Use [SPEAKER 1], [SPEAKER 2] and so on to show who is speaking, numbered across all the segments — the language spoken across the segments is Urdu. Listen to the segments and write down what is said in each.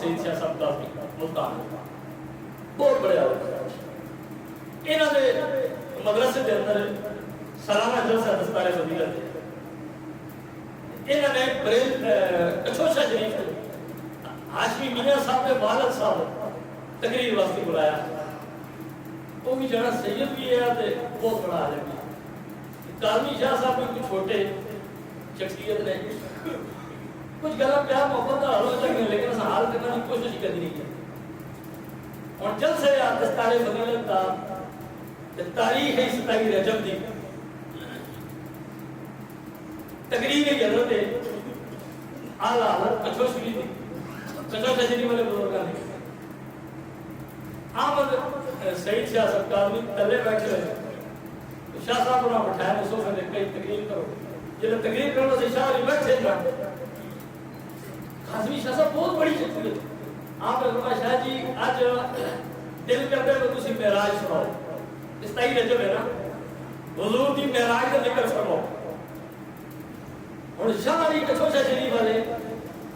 [SPEAKER 1] سید شاہ صاحب کا ملتان بہت بڑے عالم انہوں نے مدرسے کے اندر سالانہ جلسہ دستار فضیلت انہوں نے کچھوشا شریف ہاشمی میاں صاحب کے والد صاحب تقریر واسطے بلایا وہ بھی جڑا سید بھی ہے بہت بڑا عالم ہے کاظمی شاہ صاحب بھی کچھ چھوٹے شخصیت نے کچھ گلا پیار محبت کا حل ہو سکے لیکن اس حال کرنے کی کوشش کرنی نہیں ہے اور جلد سے دستار فضیلت کا تاریخ 27 رجب دی تقریر حضرت اعلیٰ حضرت کچھوشری دی کچھوشا شریف والے بزرگاں نے احمد سعید شاہ صاحب کاظمی تلے بیٹھے ہوئے شاہ صاحب کو بٹھایا صوفے نے کئی تقریر کرو جب تقریر کرو تو شاہ علی بیٹھے کاظمی شاہ صاحب بہت بڑی شخصیت آپ نے فرمایا شاہ جی آج دل کرتے تو تسی معراج سناؤ 27 رجب ہے نا حضور دی معراج کا ذکر فرماؤ اور شاہ علی کچھوشا شریف والے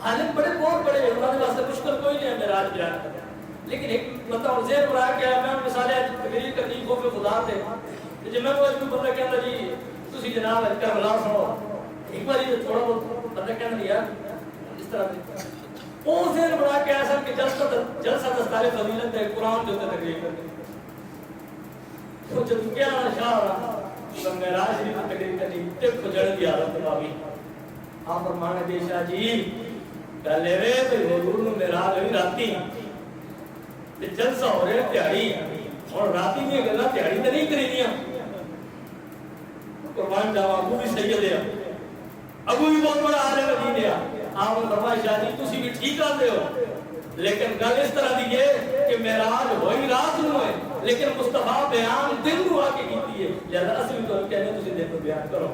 [SPEAKER 1] عالم بڑے بہت بڑے انہوں نے واسطے مشکل کوئی نہیں ہے معراج بیان کرنا لیکن ایک مطلب زیر پر آیا کہ میں مثالیں تقریر کرنی خوف خدا تھے جب میں کوئی بندہ کہتا جی تسی جناب کربلا سنو ایک بار یہ تھوڑا بہت بندہ کہنا نہیں یار اس طرح سے وہ زیر پر آیا کہ ایسا کہ جلسہ دستار فضیلت ہے قرآن جو تقریر کرنی وہ جب کیا شاہ رہا معراج شریف تقریر کرنی ٹپ جڑ دی حالت باوی آپ فرمانے دے شاہ جی گلے وے تے حضور نو معراج ہوئی راتی تے جلسہ ہو رہا تیاری اور راتی دی گلاں تیاری تے نہیں کرینیاں قربان جاواں ابو بھی سید ہے ابو بھی بہت بڑا عالم دین ہے آپ نے فرمایا شاہ جی تسی بھی ٹھیک آندے ہو لیکن گل اس طرح دی ہے کہ معراج ہوئی رات نو ہے لیکن مصطفیٰ بیان دن نو آ کے کیتی ہے لہذا اصل تو کہنے تسی دن نو بیان کرو